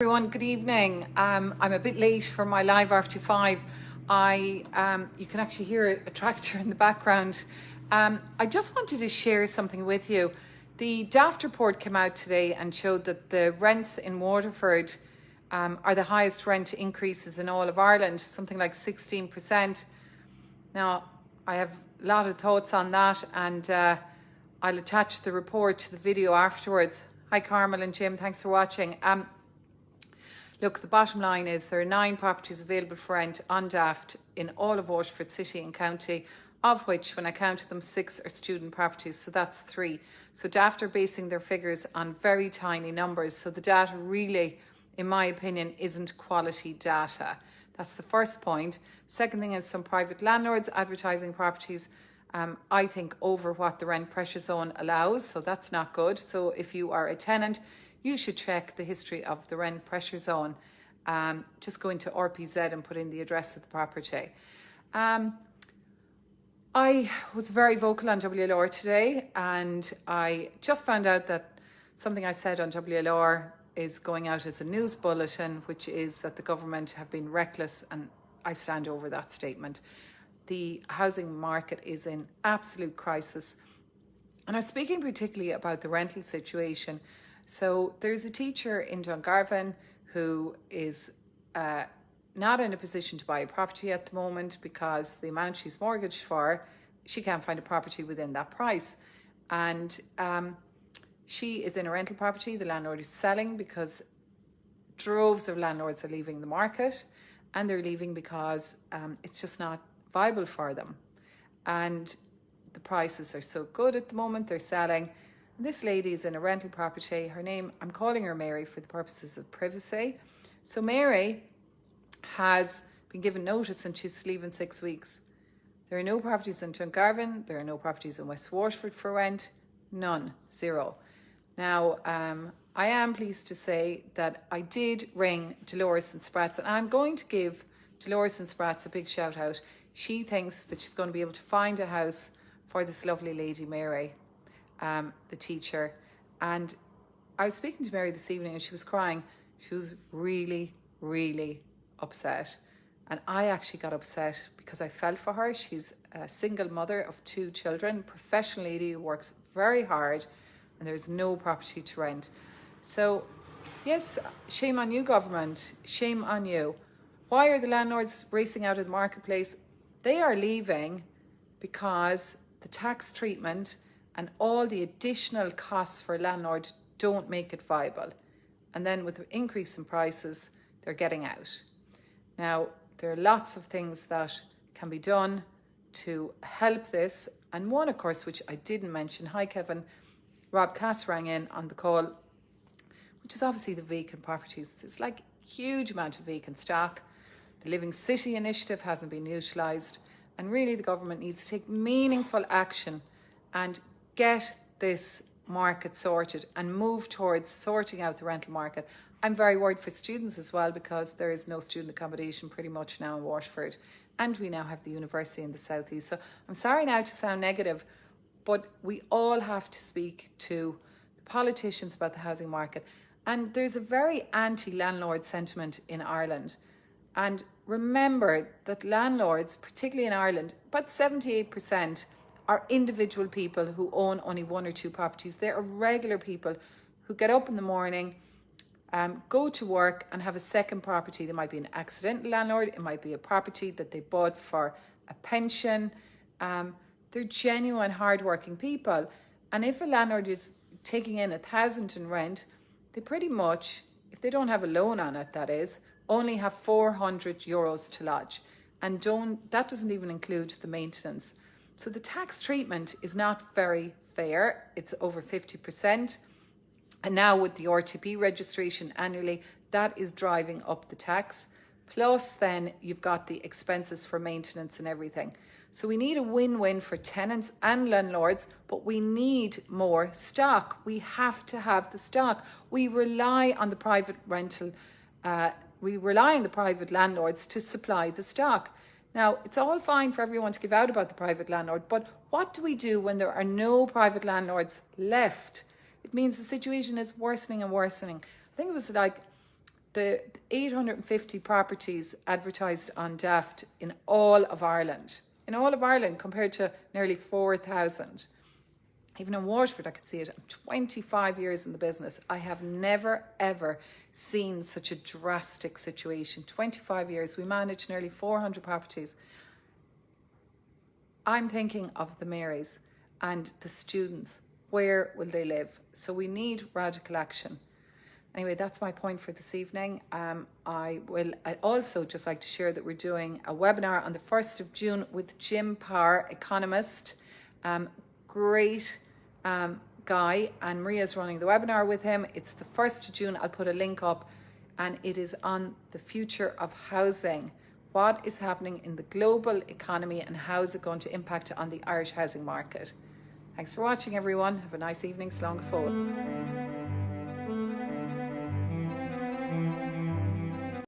Everyone, good evening. I'm a bit late for my live after 5. You can actually hear a tractor in the background. I just wanted to share something with you. The Daft Report came out today and showed that the rents in Waterford are the highest rent increases in all of Ireland, something like 16%. Now, I have a lot of thoughts on that, and I'll attach the report to the video afterwards. Hi, Carmel and Jim, thanks for watching. Look, the bottom line is there are 9 properties available for rent on Daft in all of Waterford City and County, of which, when I counted them, 6 are student properties, so that's 3. So Daft are basing their figures on very tiny numbers, so the data really, in my opinion, isn't quality data. That's the first point. Second thing is some private landlords advertising properties, I think, over what the rent pressure zone allows, so that's not good. So if you are a tenant, you should check the history of the rent pressure zone. Just go into RPZ and put in the address of the property. I was very vocal on WLR today, and I just found out that something I said on WLR is going out as a news bulletin, which is that the government have been reckless, and I stand over that statement. The housing market is in absolute crisis. And I'm speaking particularly about the rental situation. So there's a teacher in Dungarvan who is not in a position to buy a property at the moment because the amount she's mortgaged for, she can't find a property within that price. And she is in a rental property. The landlord is selling because droves of landlords are leaving the market, and they're leaving because it's just not viable for them. And the prices are so good at the moment, they're selling. This lady is in a rental property. Her name, I'm calling her Mary for the purposes of privacy. So Mary has been given notice and she's to leave in 6 weeks. There are no properties in Dungarvan. There are no properties in West Waterford for rent. None. 0. Now, I am pleased to say that I did ring Dolores and Sprats, and I'm going to give Dolores and Sprats a big shout out. She thinks that she's going to be able to find a house for this lovely lady, Mary. The teacher. And I was speaking to Mary this evening and she was crying. She was really, really upset. And I actually got upset because I felt for her. She's a single mother of 2 children, professional lady who works very hard, and there's no property to rent. So, yes, shame on you, government. Shame on you. Why are the landlords racing out of the marketplace? They are leaving because the tax treatment and all the additional costs for a landlord don't make it viable. And then with the increase in prices, they're getting out. Now, there are lots of things that can be done to help this. And one, of course, which I didn't mention, hi Kevin, Rob Cass rang in on the call, which is obviously the vacant properties. There's like a huge amount of vacant stock. The Living City initiative hasn't been utilised. And really the government needs to take meaningful action and get this market sorted and move towards sorting out the rental market. I'm very worried for students as well because there is no student accommodation pretty much now in Waterford, and we now have the university in the southeast. So I'm sorry now to sound negative, but we all have to speak to the politicians about the housing market. And there's a very anti-landlord sentiment in Ireland. And remember that landlords, particularly in Ireland, about 78% are individual people who own only 1 or 2 properties. They're regular people who get up in the morning, go to work and have a second property. There might be an accidental landlord. It might be a property that they bought for a pension. They're genuine, hardworking people. And if a landlord is taking in 1,000 in rent, they pretty much, if they don't have a loan on it, that is, only have 400 euros to lodge. And that doesn't even include the maintenance. So the tax treatment is not very fair. It's over 50%. And now with the RTP registration annually, that is driving up the tax. Plus then you've got the expenses for maintenance and everything. So we need a win-win for tenants and landlords, but we need more stock. We have to have the stock. We rely on the private landlords to supply the stock. Now, it's all fine for everyone to give out about the private landlord, but what do we do when there are no private landlords left? It means the situation is worsening and worsening. I think it was like the 850 properties advertised on Daft in all of Ireland. In all of Ireland, compared to nearly 4,000. Even in Waterford, I could see it. I'm 25 years in the business. I have never, ever seen such a drastic situation. 25 years, we manage nearly 400 properties. I'm thinking of the Marys and the students. Where will they live? So we need radical action. Anyway, that's my point for this evening. I'd also just like to share that we're doing a webinar on the 1st of June with Jim Parr, economist. Great guy, and Maria's running the webinar with him. It's the 1st of June. I'll put a link up, and it is on the future of housing. What is happening in the global economy and how is it going to impact on the Irish housing market? Thanks for watching, everyone. Have a nice evening. Slán go fóill.